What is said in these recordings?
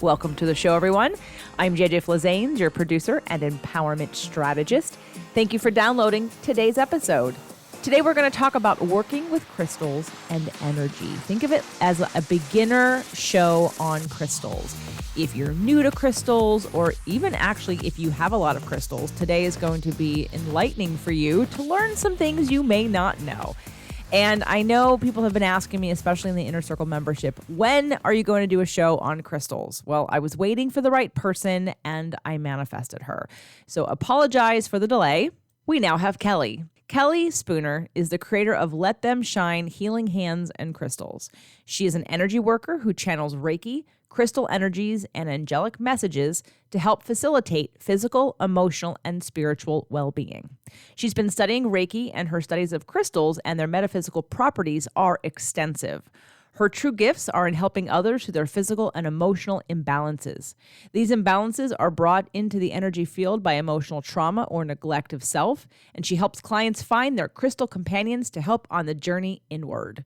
Welcome to the show, everyone. I'm JJ Flazanes, your producer and empowerment strategist. Thank you for downloading today's episode. Today, we're going to talk about working with crystals and energy. Think of it as a beginner show on crystals. If you're new to crystals, or even actually if you have a lot of crystals, today is going to be enlightening for you to learn some things you may not know. And I know people have been asking me, especially in the Inner Circle membership, when are you going to do a show on crystals? Well, I was waiting for the right person and I manifested her. So apologize for the delay. We now have Kelly. Chaffee Spooner is the creator of Let Them Shine Healing Hands and Crystals. She is an energy worker who channels Reiki, crystal energies, and angelic messages to help facilitate physical, emotional, and spiritual well-being. She's been studying Reiki, and her studies of crystals and their metaphysical properties are extensive. Her true gifts are in helping others through their physical and emotional imbalances. These imbalances are brought into the energy field by emotional trauma or neglect of self, and she helps clients find their crystal companions to help on the journey inward.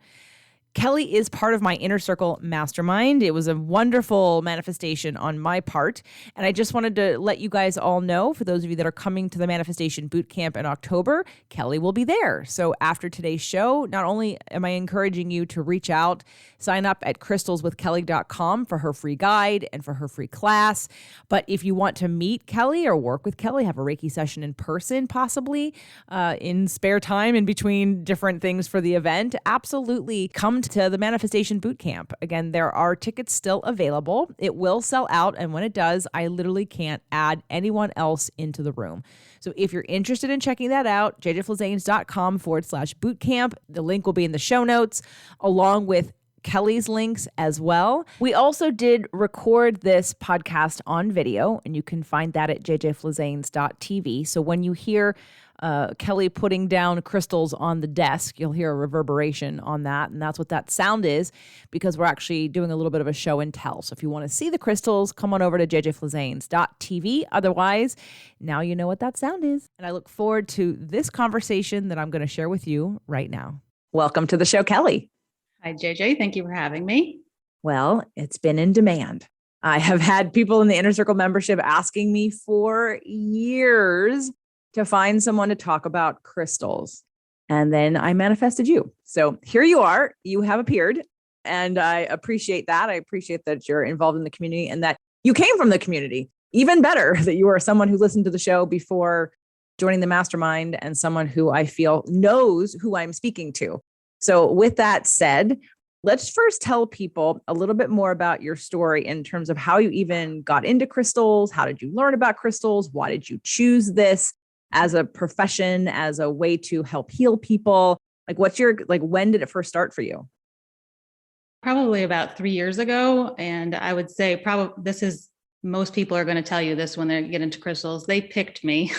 Kelly is part of my Inner Circle mastermind. It was a wonderful manifestation on my part. And I just wanted to let you guys all know, for those of you that are coming to the Manifestation Bootcamp in October, Kelly will be there. So after today's show, not only am I encouraging you to reach out, sign up at crystalswithkelly.com for her free guide and for her free class. But if you want to meet Kelly or work with Kelly, have a Reiki session in person, possibly in spare time in between different things for the event, absolutely come to the Manifestation Bootcamp. Again, there are tickets still available. It will sell out, and when it does, I literally can't add anyone else into the room. So if you're interested in checking that out, jjflazanes.com/bootcamp. The link will be in the show notes, along with Kelly's links as well. We also did record this podcast on video, and you can find that at jjflazanes.tv. So when you hear Kelly putting down crystals on the desk, you'll hear a reverberation on that. And that's what that sound is, because we're actually doing a little bit of a show and tell. So if you want to see the crystals, come on over to jjflazanes.tv. Otherwise, now you know what that sound is. And I look forward to this conversation that I'm going to share with you right now. Welcome to the show, Kelly. Hi, JJ. Thank you for having me. Well, it's been in demand. I have had people in the Inner Circle membership asking me for years to find someone to talk about crystals. And then I manifested you. So here you are, you have appeared, and I appreciate that. I appreciate that you're involved in the community and that you came from the community. Even better that you are someone who listened to the show before joining the mastermind and someone who I feel knows who I'm speaking to. So with that said, let's first tell people a little bit more about your story in terms of how you even got into crystals. How did you learn about crystals? Why did you choose this as a profession, as a way to help heal people? When did it first start for you? Probably about 3 years ago. And I would say most people are going to tell you this when they get into crystals. They picked me.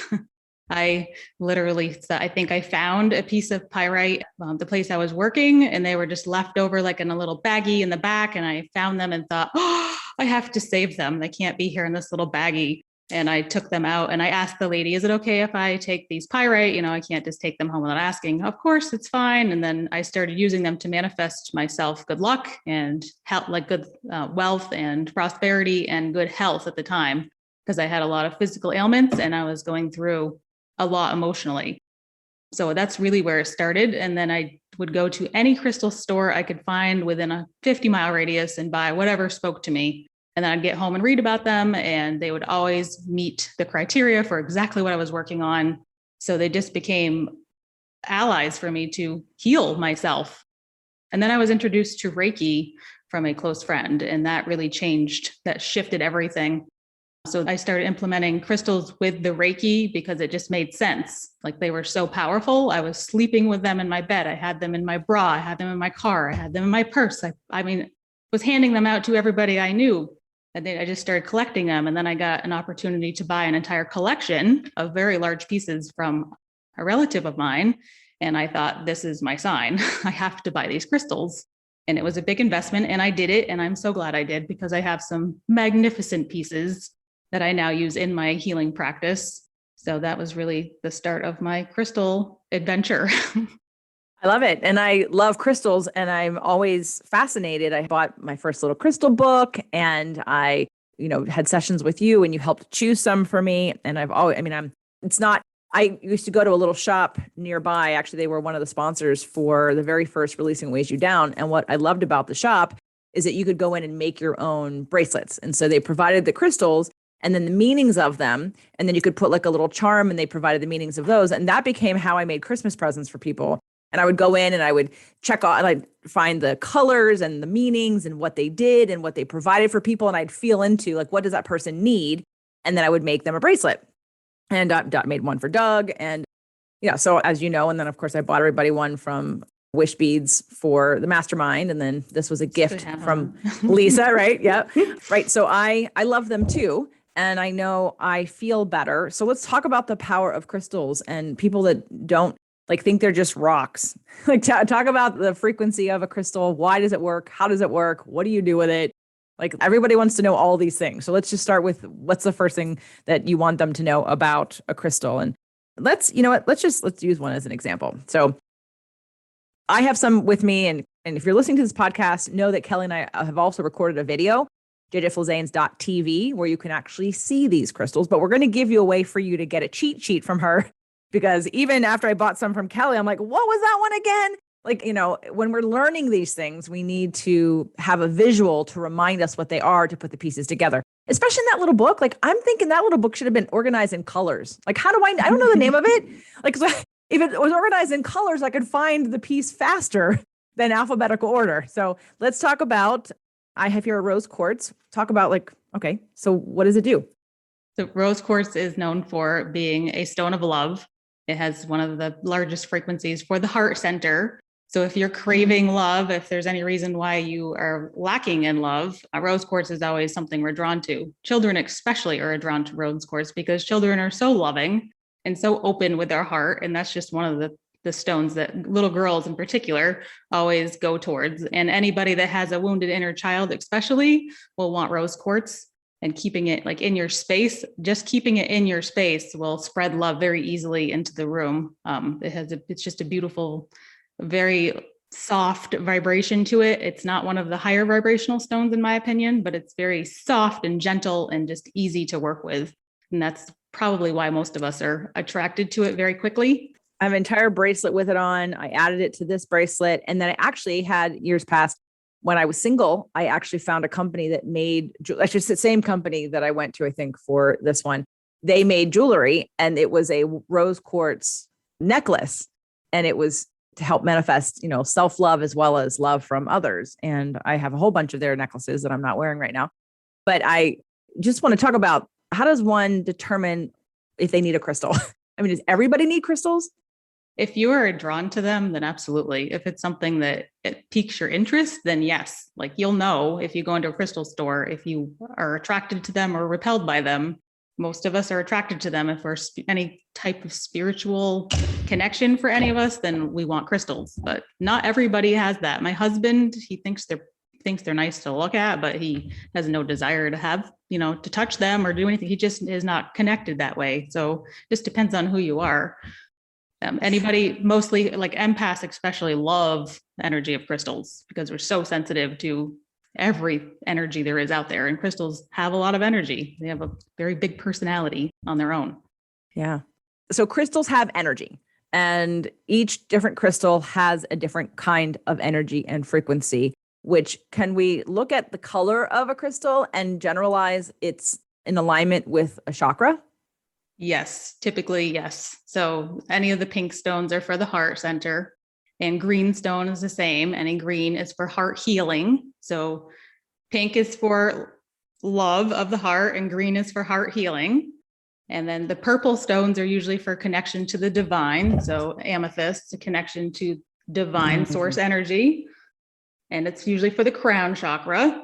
I think I found a piece of pyrite, the place I was working, and they were just left over like in a little baggie in the back. And I found them and thought, oh, I have to save them. They can't be here in this little baggie. And I took them out and I asked the lady, is it okay if I take these pyrite? I can't just take them home without asking. Of course, it's fine. And then I started using them to manifest myself good luck and help, like good wealth and prosperity and good health at the time, because I had a lot of physical ailments and I was going through a lot emotionally. So that's really where it started. And then I would go to any crystal store I could find within a 50-mile radius and buy whatever spoke to me. And then I'd get home and read about them, and they would always meet the criteria for exactly what I was working on. So they just became allies for me to heal myself. And then I was introduced to Reiki from a close friend, and that really shifted everything. So I started implementing crystals with the Reiki because it just made sense. Like, they were so powerful. I was sleeping with them in my bed. I had them in my bra. I had them in my car. I had them in my purse. I was handing them out to everybody I knew. And then I just started collecting them. And then I got an opportunity to buy an entire collection of very large pieces from a relative of mine. And I thought, this is my sign. I have to buy these crystals. And it was a big investment, and I did it. And I'm so glad I did, because I have some magnificent pieces that I now use in my healing practice. So that was really the start of my crystal adventure. I love it. And I love crystals, and I'm always fascinated. I bought my first little crystal book, and I had sessions with you and you helped choose some for me. And I used to go to a little shop nearby. Actually, they were one of the sponsors for the very first Releasing Weighs You Down. And what I loved about the shop is that you could go in and make your own bracelets. And so they provided the crystals and then the meanings of them. And then you could put like a little charm and they provided the meanings of those. And that became how I made Christmas presents for people. And I would go in and I would check out and I'd find the colors and the meanings and what they did and what they provided for people. And I'd feel into like, what does that person need? And then I would make them a bracelet. And Dot made one for Doug. And yeah, so as you know, and then of course I bought everybody one from Wish Beads for the mastermind. And then this was a gift from Lisa, right? Yeah. Right. So I love them too. And I know I feel better. So let's talk about the power of crystals and people that don't think they're just rocks. Talk about the frequency of a crystal. Why does it work? How does it work? What do you do with it? Everybody wants to know all these things. So let's just start with what's the first thing that you want them to know about a crystal. And let's use one as an example. So I have some with me. And if you're listening to this podcast, know that Kelly and I have also recorded a video, jjflazanes.tv, where you can actually see these crystals. But we're going to give you a way for you to get a cheat sheet from her. Because even after I bought some from Kelly, I'm like, what was that one again? When we're learning these things, we need to have a visual to remind us what they are to put the pieces together, especially in that little book. I'm thinking that little book should have been organized in colors. How do I don't know the name of it. So if it was organized in colors, I could find the piece faster than alphabetical order. So let's talk about, I have here a rose quartz. Talk about okay, so what does it do? So rose quartz is known for being a stone of love. It has one of the largest frequencies for the heart center. So if you're craving love, if there's any reason why you are lacking in love, rose quartz is always something we're drawn to. Children especially are drawn to rose quartz because children are so loving and so open with their heart. And that's just one of the stones that little girls in particular always go towards. And anybody that has a wounded inner child especially will want rose quartz. And keeping it in your space, just keeping it in your space will spread love very easily into the room. It's just a beautiful, very soft vibration to it. It's not one of the higher vibrational stones in my opinion, but it's very soft and gentle and just easy to work with. And that's probably why most of us are attracted to it very quickly. I have an entire bracelet with it on. I added it to this bracelet. And then I actually had years past, when I was single, I actually found a company that made, actually it's the same company that I went to, I think, for this one. They made jewelry and it was a rose quartz necklace. And it was to help manifest, self-love as well as love from others. And I have a whole bunch of their necklaces that I'm not wearing right now. But I just want to talk about, how does one determine if they need a crystal? Does everybody need crystals? If you are drawn to them, then absolutely. If it's something that it piques your interest, then yes. You'll know if you go into a crystal store, if you are attracted to them or repelled by them. Most of us are attracted to them. If we're any type of spiritual connection for any of us, then we want crystals. But not everybody has that. My husband, he thinks they're nice to look at, but he has no desire to have, to touch them or do anything. He just is not connected that way. So it just depends on who you are. Anybody, mostly empaths especially, love the energy of crystals because we're so sensitive to every energy there is out there. And crystals have a lot of energy. They have a very big personality on their own. Yeah. So crystals have energy and each different crystal has a different kind of energy and frequency, which can we look at the color of a crystal and generalize it's in alignment with a chakra? Yes, typically, yes. So any of the pink stones are for the heart center and green stone is the same. Any green is for heart healing. So pink is for love of the heart and green is for heart healing. And then the purple stones are usually for connection to the divine. So amethyst, a connection to divine source energy. And it's usually for the crown chakra.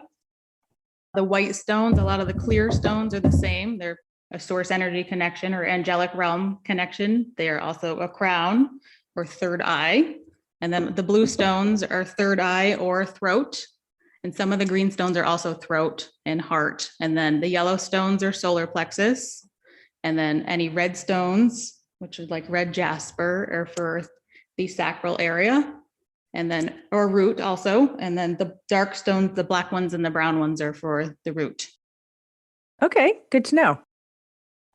The white stones, a lot of the clear stones are the same. They're a source energy connection or angelic realm connection. They are also a crown or third eye. And then the blue stones are third eye or throat. And some of the green stones are also throat and heart. And then the yellow stones are solar plexus. And then any red stones, which is like red jasper, are for the sacral area. And then, or root also. And then the dark stones, the black ones and the brown ones are for the root. Okay, good to know.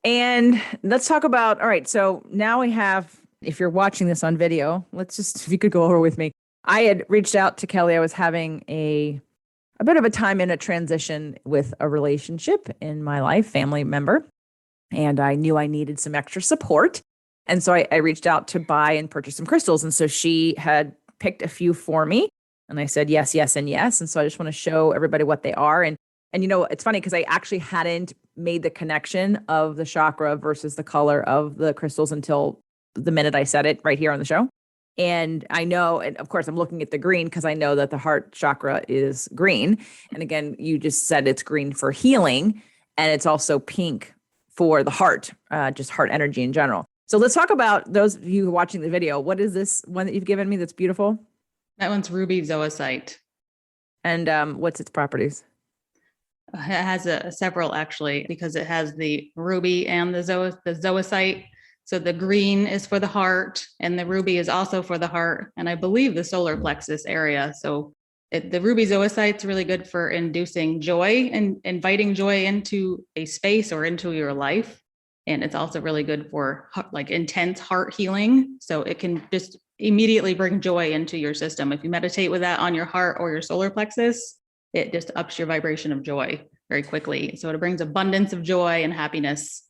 And let's talk about, all right, so now we have, if you're watching this on video, if you could go over with me. I had reached out to Kelly. I was having a bit of a time in a transition with a relationship in my life, family member, and I knew I needed some extra support. And so I reached out to buy and purchase some crystals. And so she had picked a few for me. And I said, yes, yes, and yes. And so I just want to show everybody what they are. And it's funny because I actually hadn't made the connection of the chakra versus the color of the crystals until the minute I said it right here on the show. And I know, and of course, I'm looking at the green because I know that the heart chakra is green. And again, you just said it's green for healing, and it's also pink for the heart, just heart energy in general. So let's talk about those of you watching the video. What is this one that you've given me that's beautiful? That one's ruby zoisite. And what's its properties? It has several actually, because it has the ruby and the zoisite. So the green is for the heart, and the ruby is also for the heart, and I believe the solar plexus area. So the ruby zoisite is really good for inducing joy and inviting joy into a space or into your life. And it's also really good for like intense heart healing. So it can just immediately bring joy into your system. If you meditate with that on your heart or your solar plexus, it just ups your vibration of joy very quickly. So it brings abundance of joy and happiness.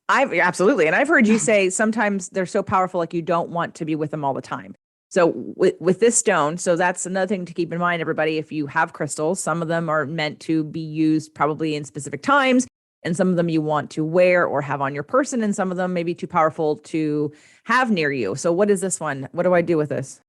Absolutely. And I've heard you say sometimes they're so powerful, like you don't want to be with them all the time. So with this stone, so that's another thing to keep in mind, everybody. If you have crystals, some of them are meant to be used probably in specific times, and some of them you want to wear or have on your person, and some of them may be too powerful to have near you. So what is this one? What do I do with this?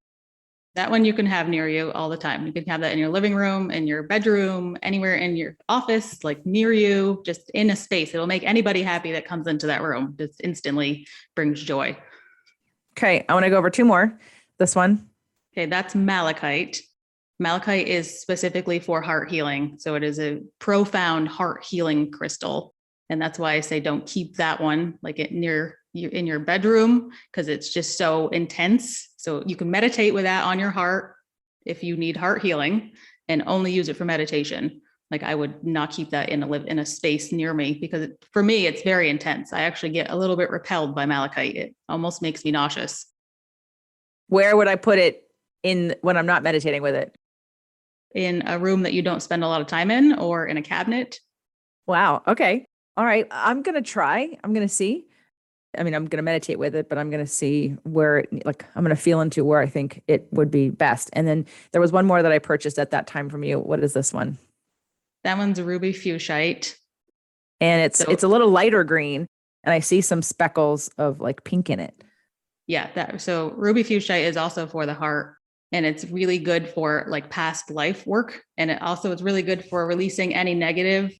That one you can have near you all the time. You can have that in your living room, in your bedroom, anywhere in your office, like near you, just in a space. It'll make anybody happy that comes into that room. Just instantly brings joy. Okay, I want to go over two more. This one. Okay, that's malachite. Malachite is specifically for heart healing. So it is a profound heart healing crystal. And that's why I say don't keep that one like in your bedroom, because it's just so intense. So you can meditate with that on your heart if you need heart healing, and only use it for meditation. Like I would not keep that in a space near me, because for me, it's very intense. I actually get a little bit repelled by malachite. It almost makes me nauseous. Where would I put it in when I'm not meditating with it? In a room that you don't spend a lot of time in, or in a cabinet. Wow. Okay. All right. I'm going to try. I'm going to see. I mean, I'm going to meditate with it, but I'm going to see where, I'm going to feel into where I think it would be best. And then there was one more that I purchased at that time from you. What is this one? That one's a ruby fuchsite. And it's a little lighter green, and I see some speckles of like pink in it. Yeah. So ruby fuchsite is also for the heart, and it's really good for like past life work. And it's really good for releasing any negative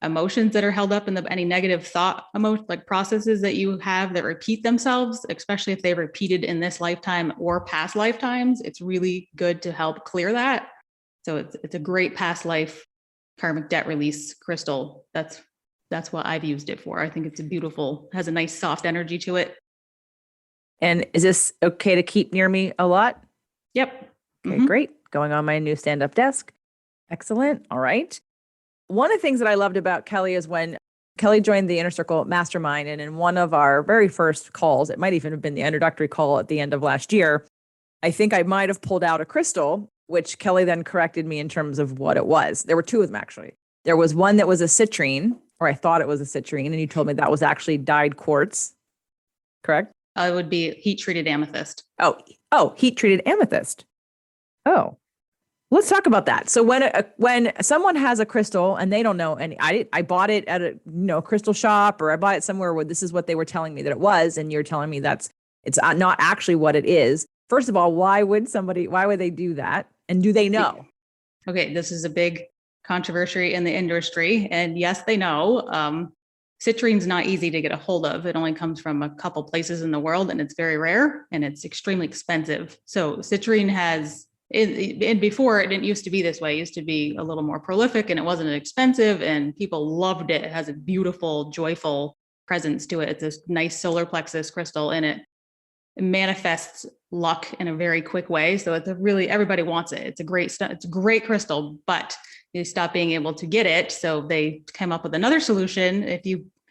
emotions that are held up in any negative thought like processes that you have that repeat themselves, especially if they're repeated in this lifetime or past lifetimes. It's really good to help clear that. So it's a great past life karmic debt release crystal. That's what I've used it for. I think it's has a nice soft energy to it. And is this okay to keep near me a lot? Yep. Okay, Great. Going on my new stand-up desk. Excellent. All right. One of the things that I loved about Kelly is when Kelly joined the Inner Circle Mastermind, and in one of our very first calls, it might even have been the introductory call at the end of last year, I think I might have pulled out a crystal, which Kelly then corrected me in terms of what it was. There were two of them, actually. There was one that was a citrine, or I thought it was a citrine, and you told me that was actually dyed quartz, correct? It would be heat-treated amethyst. Oh, heat-treated amethyst. Oh, let's talk about that. So when someone has a crystal and they don't know, and I bought it at a crystal shop, or I bought it somewhere where this is what they were telling me that it was, and you're telling me it's not actually what it is. First of all, why would they do that? And do they know? Okay, this is a big controversy in the industry, and yes, they know. Citrine's not easy to get a hold of. It only comes from a couple places in the world, and it's very rare, and it's extremely expensive. So citrine and before it didn't used to be this way. It used to be a little more prolific, and it wasn't expensive, and people loved it. It has a beautiful, joyful presence to it. It's this nice solar plexus crystal in it. It manifests luck in a very quick way. So everybody wants it. It's a great crystal, but they stopped being able to get it. So they came up with another solution.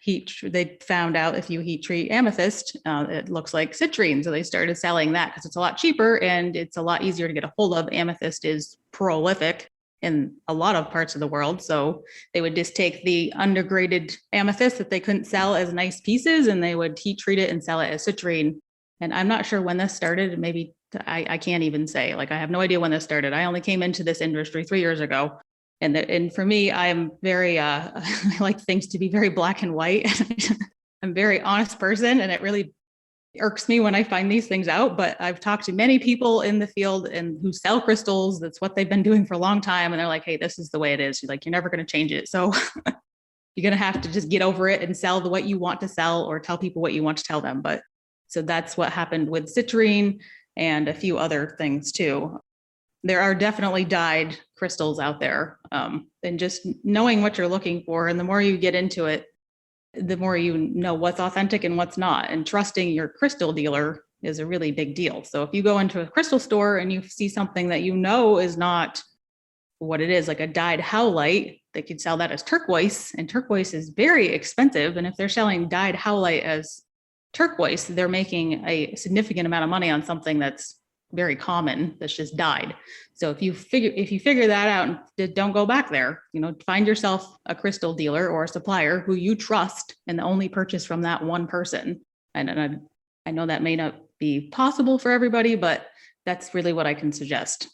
They found out if you heat treat amethyst, it looks like citrine. So they started selling that because it's a lot cheaper and it's a lot easier to get a hold of. Amethyst is prolific in a lot of parts of the world. So they would just take the undergraded amethyst that they couldn't sell as nice pieces, and they would heat treat it and sell it as citrine. And I'm not sure when this started. Maybe I can't even say, like, I have no idea when this started. I only came into this industry 3 years ago. And for me, I'm very, I like things to be very black and white. I'm a very honest person, and it really irks me when I find these things out. But I've talked to many people in the field and who sell crystals. That's what they've been doing for a long time. And they're like, hey, this is the way it is. You're never going to change it. So you're going to have to just get over it and sell what you want to sell, or tell people what you want to tell them. But so that's what happened with citrine and a few other things too. There are definitely dyed crystals out there. And just knowing what you're looking for, and the more you get into it, the more you know what's authentic and what's not. And trusting your crystal dealer is a really big deal. So if you go into a crystal store and you see something that you know is not what it is, like a dyed howlite, they could sell that as turquoise, and turquoise is very expensive. And if they're selling dyed howlite as turquoise, they're making a significant amount of money on something that's very common, that's just dyed. So if you figure that out, and don't go back there, find yourself a crystal dealer or a supplier who you trust and only purchase from that one person. And I know that may not be possible for everybody, but that's really what I can suggest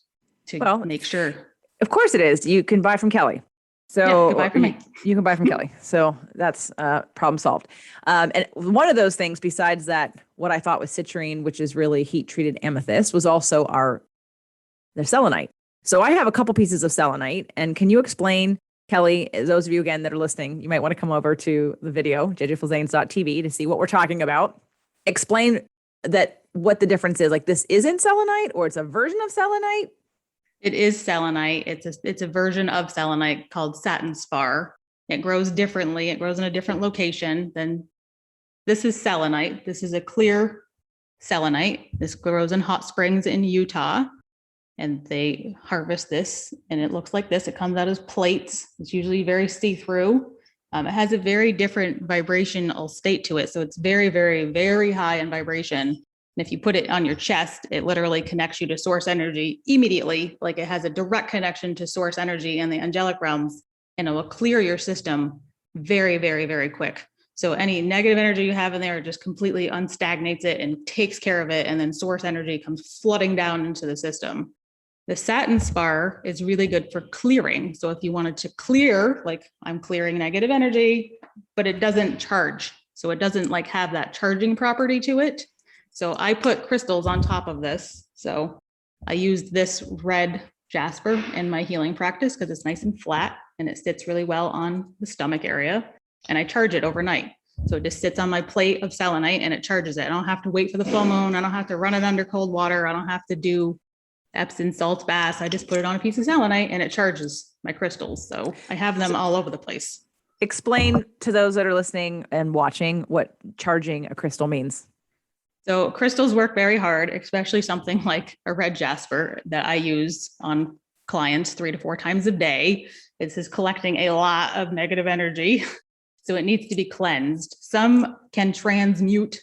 to make sure. Of course it is. You can buy from Kelly. So yeah, you can buy from me. You can buy from Kelly. So that's problem solved. And one of those things, besides that, what I thought was citrine, which is really heat treated amethyst, was also the selenite. So I have a couple pieces of selenite. And can you explain, Kelly, those of you again that are listening, you might want to come over to the video, jjflazanes.tv, to see what we're talking about. Explain what the difference is. Like, this isn't selenite, or it's a version of selenite? It is selenite. It's a version of selenite called satin spar. It grows differently. It grows in a different location than this is selenite. This is a clear selenite. This grows in hot springs in Utah, and they harvest this, and it looks like this. It comes out as plates. It's usually very see-through. It has a very different vibrational state to it. So it's very, very, very high in vibration. And if you put it on your chest, it literally connects you to source energy immediately. Like, it has a direct connection to source energy in the angelic realms, and it will clear your system very, very, very quick. So any negative energy you have in there just completely unstagnates it and takes care of it. And then source energy comes flooding down into the system. The satin spar is really good for clearing. So if you wanted to clear, like I'm clearing negative energy, but it doesn't charge. So it doesn't have that charging property to it. So I put crystals on top of this. So I used this red jasper in my healing practice because it's nice and flat and it sits really well on the stomach area. And I charge it overnight. So it just sits on my plate of selenite and it charges it. I don't have to wait for the full moon. I don't have to run it under cold water. I don't have to do Epsom salts baths. I just put it on a piece of selenite and it charges my crystals. So I have them all over the place. Explain to those that are listening and watching what charging a crystal means. So crystals work very hard, especially something like a red jasper that I use on clients 3 to 4 times a day. This is collecting a lot of negative energy. So it needs to be cleansed. Some can transmute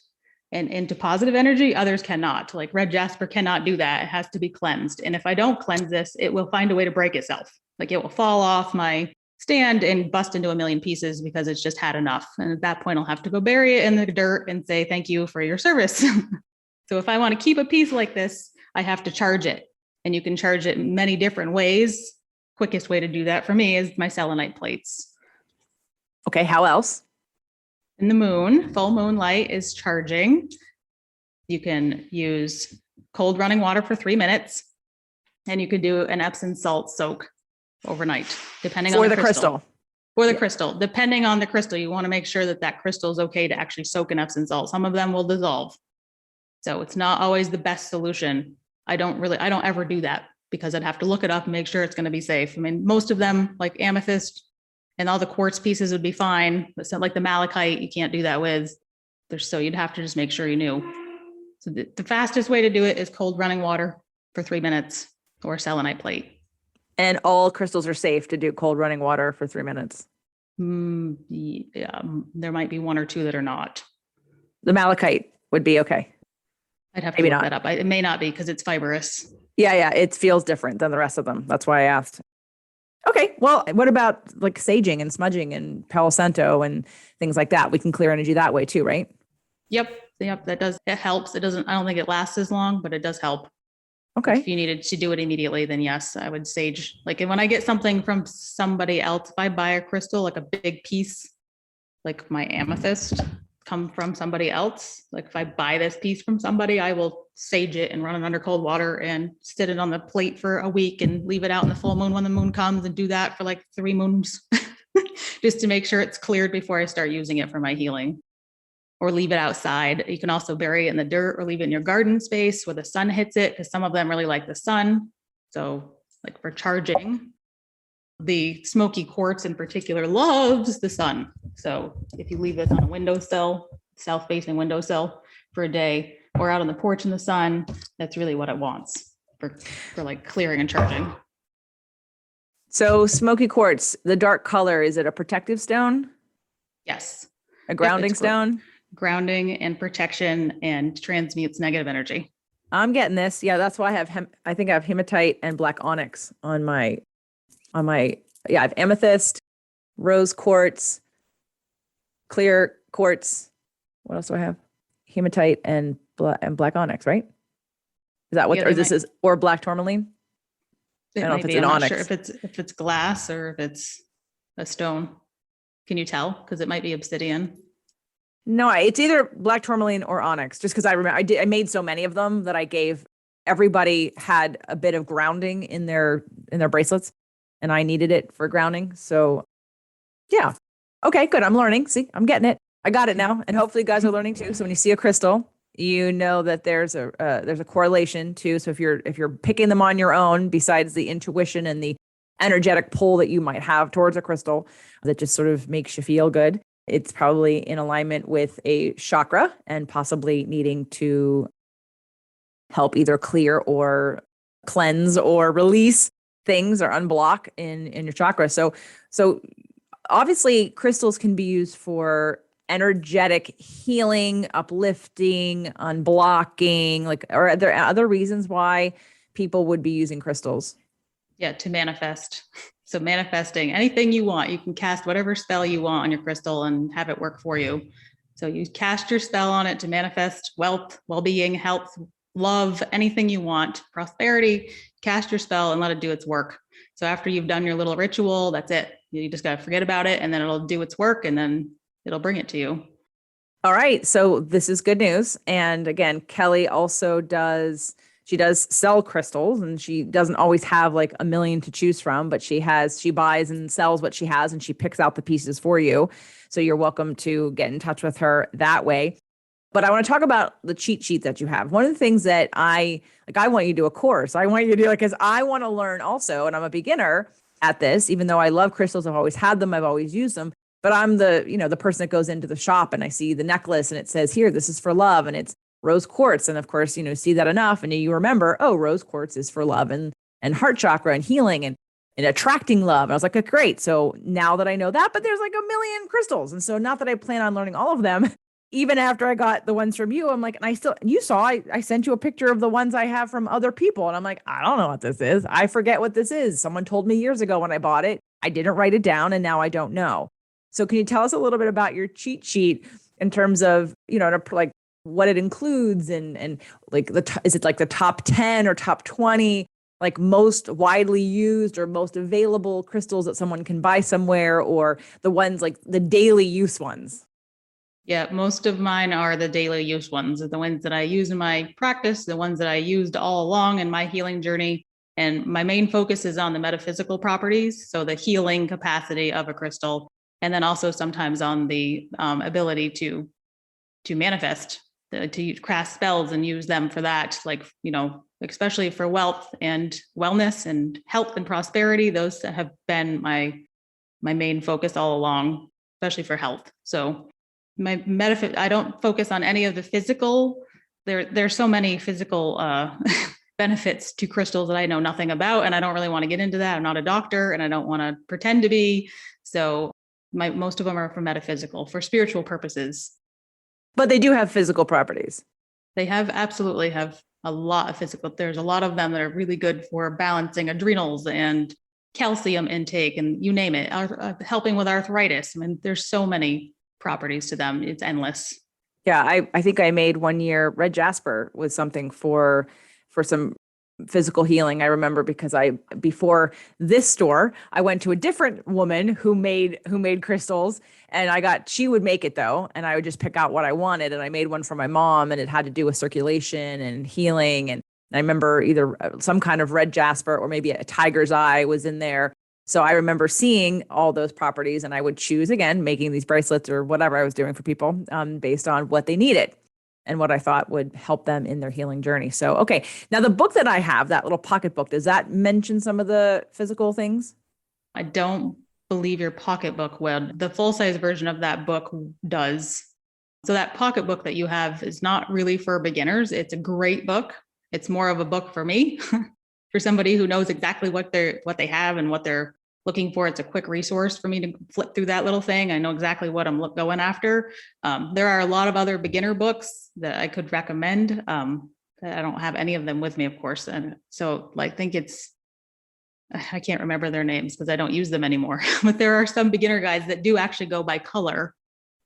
into positive energy, others cannot. Like red jasper cannot do that. It has to be cleansed. And if I don't cleanse this, it will find a way to break itself. Like it will fall off my stand and bust into a million pieces because it's just had enough. And at that point, I'll have to go bury it in the dirt and say, thank you for your service. So if I want to keep a piece like this, I have to charge it. And you can charge it in many different ways. Quickest way to do that for me is my selenite plates. Okay, how else? In the moon, full moonlight is charging. You can use cold running water for 3 minutes, and you can do an Epsom salt soak overnight, depending on the crystal. For the crystal, depending on the crystal, you want to make sure that that crystal is okay to actually soak in Epsom salt. Some of them will dissolve. So it's not always the best solution. I don't ever do that because I'd have to look it up and make sure it's going to be safe. I mean, most of them, like amethyst and all the quartz pieces, would be fine, but so like the malachite, you can't do that with. So you'd have to just make sure you knew. So the fastest way to do it is cold running water for 3 minutes or selenite plate. And all crystals are safe to do cold running water for 3 minutes. Yeah, there might be one or two that are not. The malachite would be okay. I'd have to Maybe look not. that up. It may not be because it's fibrous. Yeah, it feels different than the rest of them. That's why I asked. Okay, well, what about like saging and smudging and Palo Santo and things like that? We can clear energy that way too, right? Yep, that does. It helps. It doesn't. I don't think it lasts as long, but it does help. Okay. If you needed to do it immediately, then yes, I would sage. Like when I get something from somebody else, if I buy a crystal, like a big piece, like my amethyst, come from somebody else. Like if I buy this piece from somebody, I will sage it and run it under cold water and sit it on the plate for a week and leave it out in the full moon when the moon comes and do that for like 3 moons just to make sure it's cleared before I start using it for my healing. Or leave it outside. You can also bury it in the dirt or leave it in your garden space where the sun hits it, because some of them really like the sun. So like for charging, the smoky quartz in particular loves the sun. So if you leave this on a windowsill, south-facing windowsill for a day, or out on the porch in the sun, that's really what it wants for like clearing and charging. So smoky quartz, the dark color, is it a protective stone? Yes. A grounding stone? Grounding and protection, and transmutes negative energy. I'm getting this. Yeah, that's why I think I have hematite and black onyx on my yeah, I have amethyst, rose quartz, clear quartz. What else do I have? Hematite and black onyx, right? Is that what or this is, or black tourmaline? I don't know if it's an onyx. Sure if it's glass or if it's a stone. Can you tell? Because it might be obsidian. No, it's either black tourmaline or onyx, just because I remember I made so many of them that I gave everybody had a bit of grounding in their bracelets, and I needed it for grounding. So yeah. Okay, good. I'm learning. See, I'm getting it. I got it now. And hopefully you guys are learning too. So when you see a crystal, you know that there's a correlation too. So if you're picking them on your own, besides the intuition and the energetic pull that you might have towards a crystal that just sort of makes you feel good, it's probably in alignment with a chakra and possibly needing to help either clear or cleanse or release things or unblock in your chakra. So obviously crystals can be used for energetic healing, uplifting, unblocking. Like, are there other reasons why people would be using crystals? Yeah, to manifest. So manifesting anything you want, you can cast whatever spell you want on your crystal and have it work for you. So you cast your spell on it to manifest wealth, well-being, health, love, anything you want, prosperity, cast your spell and let it do its work. So after you've done your little ritual, that's it. You just got to forget about it, and then it'll do its work, and then it'll bring it to you. All right. So this is good news. And again, Kelly also she does sell crystals, and she doesn't always have like a million to choose from, but she buys and sells what she has, and she picks out the pieces for you. So you're welcome to get in touch with her that way. But I want to talk about the cheat sheet that you have. One of the things that I want you to do a course. I want you to do, because I want to learn also, and I'm a beginner at this, even though I love crystals. I've always had them. I've always used them. But I'm the person that goes into the shop and I see the necklace and it says here, this is for love, and it's rose quartz. And of course, see that enough and you remember, oh, rose quartz is for love and heart chakra and healing and attracting love. And I was like, great. So now that I know that, but there's like a million crystals. And so not that I plan on learning all of them, even after I got the ones from you, I'm like, and I sent you a picture of the ones I have from other people. And I'm like, I don't know what this is. I forget what this is. Someone told me years ago when I bought it. I didn't write it down and now I don't know. So can you tell us a little bit about your cheat sheet in terms of, like what it includes and like is it like the top 10 or top 20, like most widely used or most available crystals that someone can buy somewhere, or the ones like the daily use ones? Yeah, most of mine are the daily use ones, the ones that I use in my practice, the ones that I used all along in my healing journey. And my main focus is on the metaphysical properties, so the healing capacity of a crystal. And then also sometimes on the ability to manifest, to cast spells and use them for that, like, especially for wealth and wellness and health and prosperity. Those have been my main focus all along, especially for health. So I don't focus on any of the physical. There's so many physical benefits to crystals that I know nothing about. And I don't really want to get into that. I'm not a doctor and I don't want to pretend to be. So most of them are for metaphysical, for spiritual purposes. But they do have physical properties. They absolutely have a lot of physical. There's a lot of them that are really good for balancing adrenals and calcium intake and you name it, helping with arthritis. I mean, there's so many properties to them. It's endless. Yeah, I think I made one year red jasper was something for some physical healing. I remember because before this store, I went to a different woman who made crystals, and she would make it though, and I would just pick out what I wanted, and I made one for my mom, and it had to do with circulation and healing. And I remember either some kind of red jasper or maybe a tiger's eye was in there. So I remember seeing all those properties, and I would choose, again, making these bracelets or whatever I was doing for people based on what they needed and what I thought would help them in their healing journey. So, okay. Now, the book that I have, that little pocketbook, does that mention some of the physical things? I don't believe your pocketbook would. The full-size version of that book does. So that pocketbook that you have is not really for beginners. It's a great book. It's more of a book for me, for somebody who knows exactly what they have and what they're looking for. It's a quick resource for me to flip through that little thing. I know exactly what I'm going after. There are a lot of other beginner books that I could recommend. I don't have any of them with me, of course. And so I think I can't remember their names because I don't use them anymore, but there are some beginner guides that do actually go by color.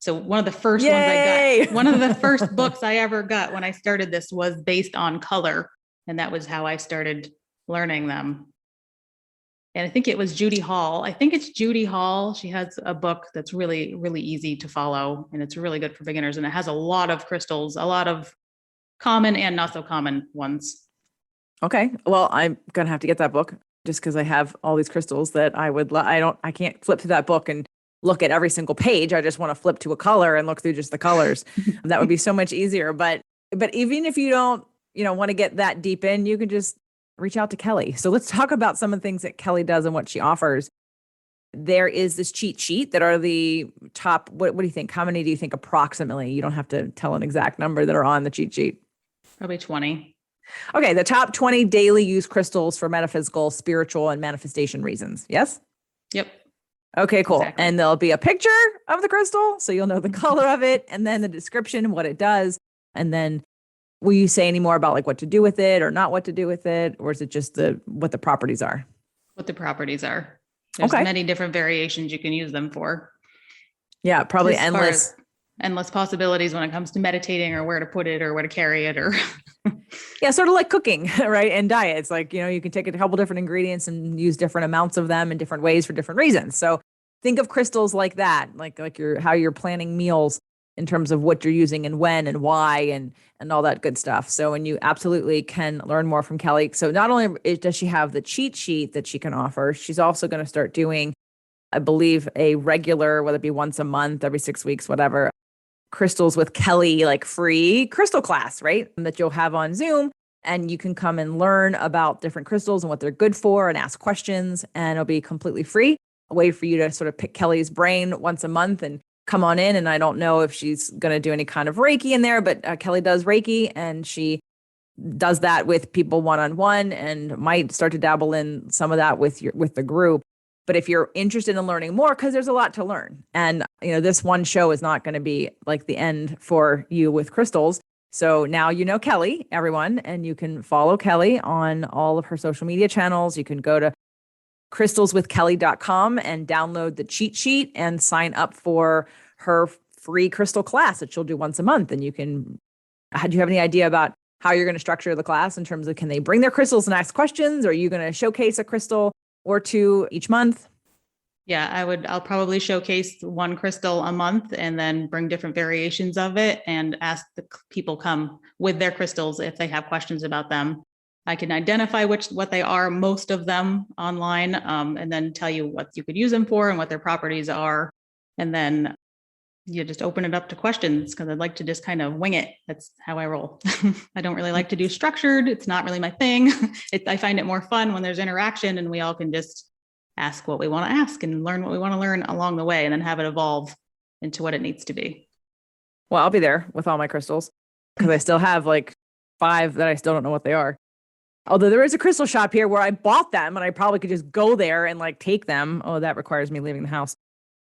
So one of the first ones I got, one of the first books I ever got when I started this was based on color. And that was how I started learning them. And I think it was Judy Hall. I think it's Judy Hall. She has a book that's really, really easy to follow. And it's really good for beginners. And it has a lot of crystals, a lot of common and not so common ones. Okay. Well, I'm going to have to get that book just because I have all these crystals that I can't flip through that book and look at every single page. I just want to flip to a color and look through just the colors. That would be so much easier. But even if you don't, want to get that deep in, you can just reach out to Kelly. So let's talk about some of the things that Kelly does and what she offers. There is this cheat sheet that are the top. What do you think? How many do you think approximately? You don't have to tell an exact number that are on the cheat sheet. Probably 20. Okay. The top 20 daily use crystals for metaphysical, spiritual, and manifestation reasons. Yes? Yep. Okay, cool. Exactly. And there'll be a picture of the crystal, so you'll know the color of it, and then the description, what it does. And then will you say any more about like what to do with it or not what to do with it? Or is it just what the properties are? What the properties are. There's many different variations you can use them for. Yeah, probably endless possibilities when it comes to meditating or where to put it or where to carry it or. Yeah, sort of like cooking, right? And diet. It's like, you can take a couple different ingredients and use different amounts of them in different ways for different reasons. So think of crystals like that, like how you're planning meals in terms of what you're using and when and why and all that good stuff. So, and you absolutely can learn more from Kelly. So not only does she have the cheat sheet that she can offer, she's also going to start doing, I believe, a regular, whether it be once a month, every 6 weeks, whatever, Crystals with Kelly, like free crystal class, right? That you'll have on Zoom. And you can come and learn about different crystals and what they're good for and ask questions. And it'll be completely free. A way for you to sort of pick Kelly's brain once a month and come on in. And I don't know if she's going to do any kind of Reiki in there, but Kelly does Reiki and she does that with people one-on-one and might start to dabble in some of that with the group. But if you're interested in learning more, because there's a lot to learn. And, this one show is not going to be like the end for you with crystals. So now you know Kelly, everyone, and you can follow Kelly on all of her social media channels. You can go to crystalswithkelly.com and download the cheat sheet and sign up for her free crystal class that she'll do once a month. And do you have any idea about how you're going to structure the class in terms of, can they bring their crystals and ask questions? Or are you going to showcase a crystal or two each month? Yeah, I'll probably showcase one crystal a month and then bring different variations of it and ask the people come with their crystals if they have questions about them. I can identify what they are, most of them online, and then tell you what you could use them for and what their properties are. And then you just open it up to questions because I'd like to just kind of wing it. That's how I roll. I don't really like to do structured. It's not really my thing. I find it more fun when there's interaction and we all can just ask what we want to ask and learn what we want to learn along the way and then have it evolve into what it needs to be. Well, I'll be there with all my crystals because I still have like 5 that I still don't know what they are. Although there is a crystal shop here where I bought them and I probably could just go there and like take them. Oh, that requires me leaving the house.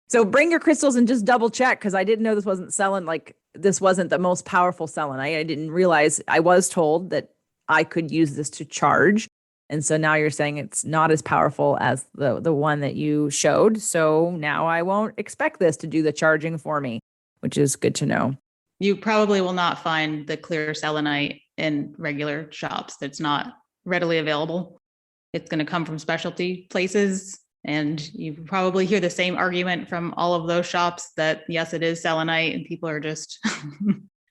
So bring your crystals and just double check, because I didn't know this wasn't selling. Like this wasn't the most powerful selling. I didn't realize. I was told that I could use this to charge. And so now you're saying it's not as powerful as the one that you showed. So now I won't expect this to do the charging for me, which is good to know. You probably will not find the clear selenite in regular shops. It's not readily available. It's going to come from specialty places. And you probably hear the same argument from all of those shops that, yes, it is selenite, and people are just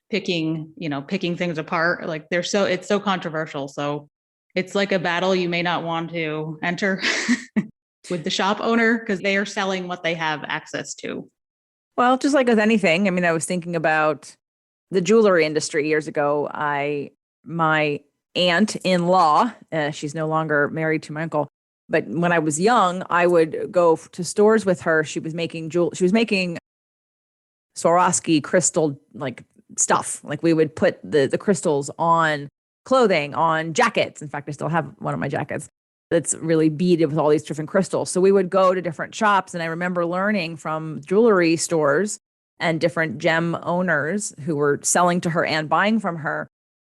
picking things apart. Like it's so controversial. So it's like a battle you may not want to enter with the shop owner, because they are selling what they have access to. Well, just like with anything, I mean, I was thinking about the jewelry industry years ago. My aunt-in-law, she's no longer married to my uncle, but when I was young, I would go to stores with her. She was making Swarovski crystal like stuff. Like we would put the crystals on clothing, on jackets. In fact, I still have one of my jackets that's really beaded with all these different crystals. So we would go to different shops, and I remember learning from jewelry stores and different gem owners who were selling to her and buying from her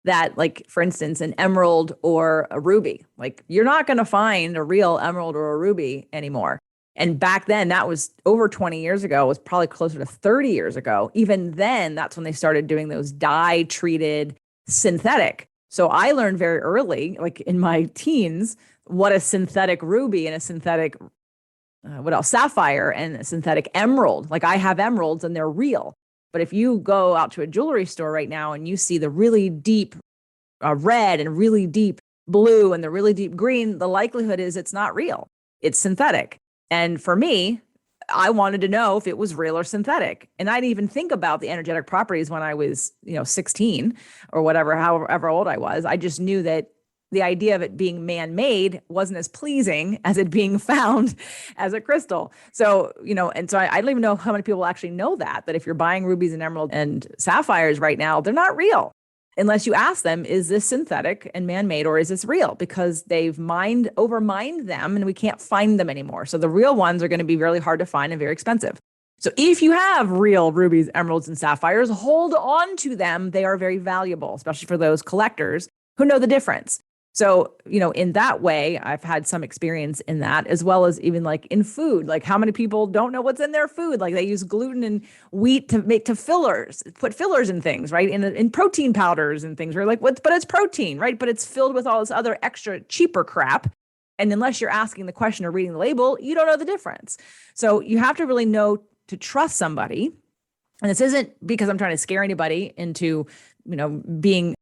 that, like, for instance, an emerald or a ruby, like you're not going to find a real emerald or a ruby anymore. And back then, that was over 20 years ago, it was probably closer to 30 years ago. Even then, that's when they started doing those dye treated synthetic. So I learned very early, like in my teens, what a synthetic ruby and a synthetic, sapphire and a synthetic emerald. Like I have emeralds and they're real. But if you go out to a jewelry store right now and you see the really deep red and really deep blue and the really deep green, the likelihood is it's not real. It's synthetic. And for me, I wanted to know if it was real or synthetic. And I didn't even think about the energetic properties when I was, 16 or whatever, however old I was. I just knew that the idea of it being man-made wasn't as pleasing as it being found as a crystal. So, and so I don't even know how many people actually know that if you're buying rubies and emeralds and sapphires right now, they're not real. Unless you ask them, is this synthetic and man-made, or is this real? Because they've overmined them and we can't find them anymore. So the real ones are going to be really hard to find and very expensive. So if you have real rubies, emeralds, and sapphires, hold on to them. They are very valuable, especially for those collectors who know the difference. So, in that way, I've had some experience in that, as well as even like in food. Like how many people don't know what's in their food? Like they use gluten and wheat to put fillers in things, right? In protein powders and things. We're like, but it's protein, right? But it's filled with all this other extra cheaper crap. And unless you're asking the question or reading the label, you don't know the difference. So you have to really know to trust somebody. And this isn't because I'm trying to scare anybody into, being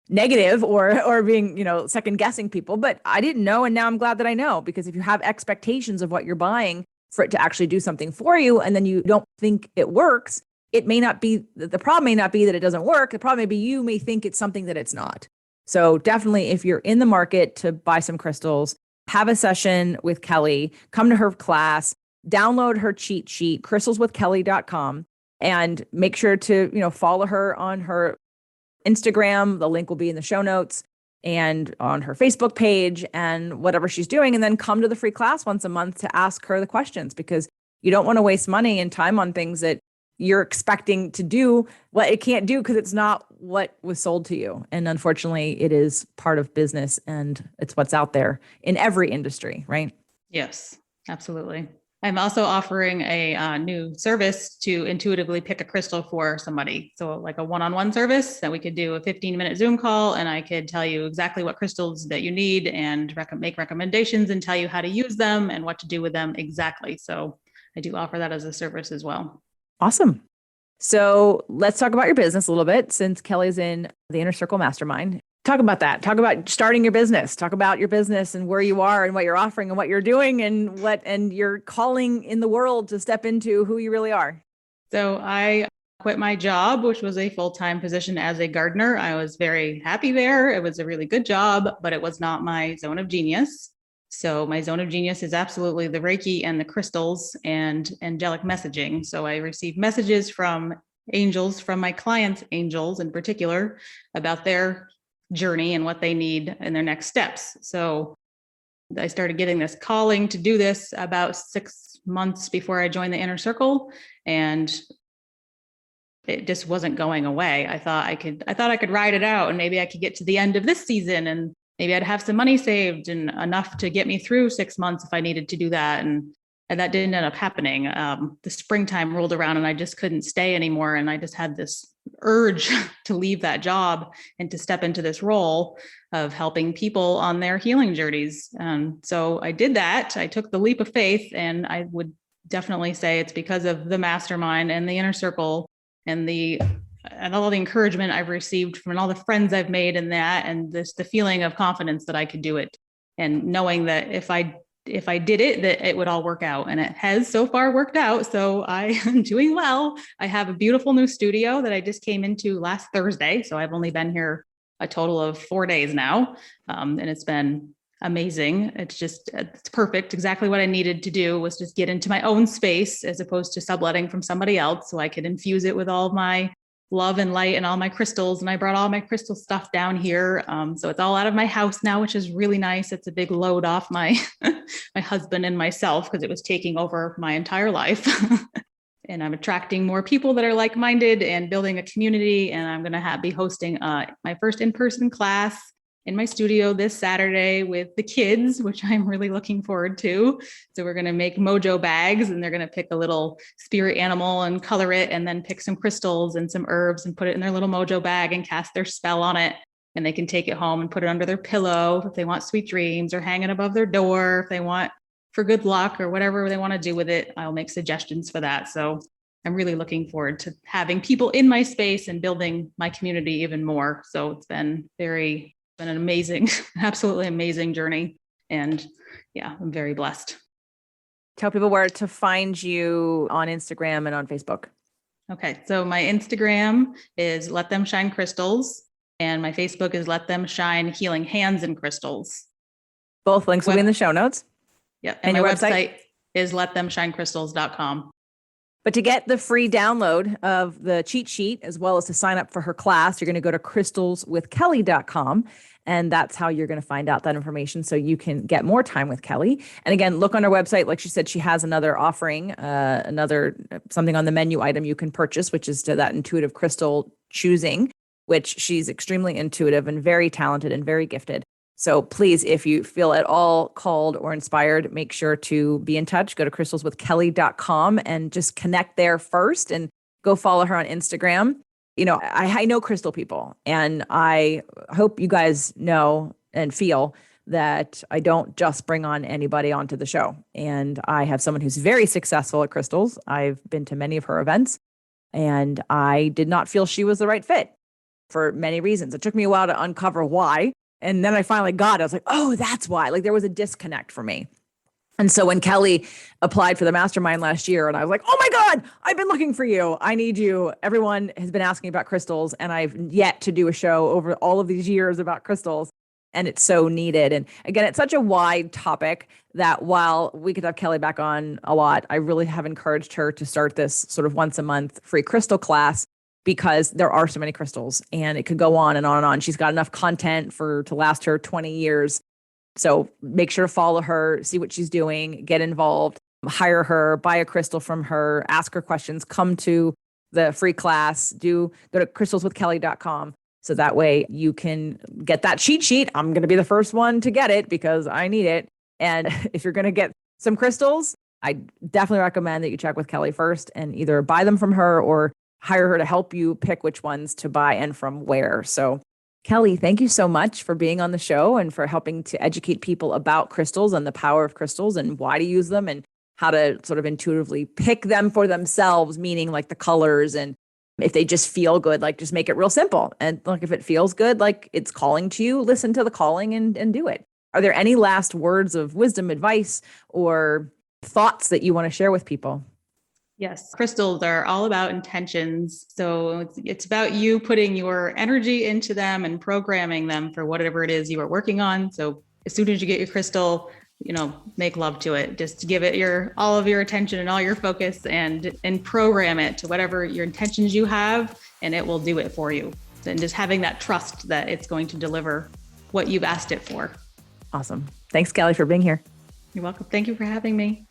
negative or being, second guessing people, but I didn't know. And now I'm glad that I know, because if you have expectations of what you're buying for it to actually do something for you, and then you don't think it works, it may not be, the problem may not be that it doesn't work. The problem may be you may think it's something that it's not. So definitely, if you're in the market to buy some crystals, have a session with Kelly, come to her class, download her cheat sheet, crystalswithkelly.com, and make sure to, follow her on her Instagram. The link will be in the show notes, and on her Facebook page and whatever she's doing. And then come to the free class once a month to ask her the questions, because you don't want to waste money and time on things that you're expecting to do what it can't do, because it's not what was sold to you. And unfortunately, it is part of business, and it's what's out there in every industry, right? Yes, absolutely. I'm also offering a new service to intuitively pick a crystal for somebody. So like a one-on-one service that we could do a 15-minute Zoom call, and I could tell you exactly what crystals that you need and make recommendations and tell you how to use them and what to do with them exactly. So I do offer that as a service as well. Awesome. So let's talk about your business a little bit, since Kelly's in the Inner Circle Mastermind. Talk about that. Talk about starting your business. Talk about your business and where you are and what you're offering and what you're doing and your calling in the world to step into who you really are. So I quit my job, which was a full-time position as a gardener. I was very happy there. It was a really good job, but it was not my zone of genius. So my zone of genius is absolutely the Reiki and the crystals and angelic messaging. So I receive messages from angels, from my clients' angels in particular, about their journey and what they need in their next steps. So I started getting this calling to do this about 6 months before I joined the inner circle, and it just wasn't going away. I thought I could ride it out, and maybe I could get to the end of this season, and maybe I'd have some money saved and enough to get me through 6 months if I needed to do that. And that didn't end up happening. The springtime rolled around and I just couldn't stay anymore. And I just had this urge to leave that job and to step into this role of helping people on their healing journeys. So I did that. I took the leap of faith, and I would definitely say it's because of the mastermind and the inner circle and all the encouragement I've received from all the friends I've made in that, and the feeling of confidence that I could do it, and knowing that if I did it, that it would all work out. And it has so far worked out. So I am doing well. I have a beautiful new studio that I just came into last Thursday. So I've only been here a total of 4 days now. And it's been amazing. It's perfect. Exactly what I needed to do was just get into my own space as opposed to subletting from somebody else, so I could infuse it with all of my love and light and all my crystals. And I brought all my crystal stuff down here. So it's all out of my house now, which is really nice. It's a big load off my husband and myself, because it was taking over my entire life. And I'm attracting more people that are like-minded and building a community. And I'm going to be hosting my first in-person class in my studio this Saturday with the kids, which I'm really looking forward to. So we're going to make mojo bags, and they're going to pick a little spirit animal and color it, and then pick some crystals and some herbs and put it in their little mojo bag and cast their spell on it. And they can take it home and put it under their pillow if they want sweet dreams, or hang it above their door if they want for good luck, or whatever they want to do with it. I'll make suggestions for that. So I'm really looking forward to having people in my space and building my community even more. So it's been an amazing, absolutely amazing journey. And yeah, I'm very blessed. Tell people where to find you on Instagram and on Facebook. Okay. So my Instagram is Let Them Shine Crystals, and my Facebook is Let Them Shine Healing Hands and Crystals. Both links will be in the show notes. Yeah. And my website is letthemshinecrystals.com. But to get the free download of the cheat sheet, as well as to sign up for her class, you're going to go to crystalswithkelly.com. And that's how you're going to find out that information, so you can get more time with Kelly. And again, look on her website. Like she said, she has another offering, something on the menu item you can purchase, which is to that intuitive crystal choosing, which she's extremely intuitive and very talented and very gifted. So please, if you feel at all called or inspired, make sure to be in touch. Go to crystalswithkelly.com and just connect there first, and go follow her on Instagram. You know, I know crystal people, and I hope you guys know and feel that I don't just bring on anybody onto the show. And I have someone who's very successful at crystals. I've been to many of her events, and I did not feel she was the right fit for many reasons. It took me a while to uncover why. And then I finally got it. I was like, oh, that's why. Like, there was a disconnect for me. And so when Kelly applied for the mastermind last year, and I was like, oh my God, I've been looking for you. I need you. Everyone has been asking about crystals, and I've yet to do a show over all of these years about crystals. And it's so needed. And again, it's such a wide topic that while we could have Kelly back on a lot, I really have encouraged her to start this sort of once a month free crystal class, because there are so many crystals, and it could go on and on and on. She's got enough content to last her 20 years. So make sure to follow her, see what she's doing, get involved, hire her, buy a crystal from her, ask her questions, come to the free class, go to crystalswithkelly.com. So that way you can get that cheat sheet. I'm going to be the first one to get it because I need it. And if you're going to get some crystals, I definitely recommend that you check with Kelly first and either buy them from her or hire her to help you pick which ones to buy and from where. So Kelly, thank you so much for being on the show and for helping to educate people about crystals and the power of crystals and why to use them and how to sort of intuitively pick them for themselves, meaning like the colors, and if they just feel good, like just make it real simple. And like if it feels good, like it's calling to you, listen to the calling and do it. Are there any last words of wisdom, advice, or thoughts that you want to share with people? Yes, crystals are all about intentions. So it's about you putting your energy into them and programming them for whatever it is you are working on. So as soon as you get your crystal, make love to it. Just give it all of your attention and all your focus and program it to whatever your intentions you have, and it will do it for you. and just having that trust that it's going to deliver what you've asked it for. Awesome. Thanks, Kelly, for being here. You're welcome. Thank you for having me.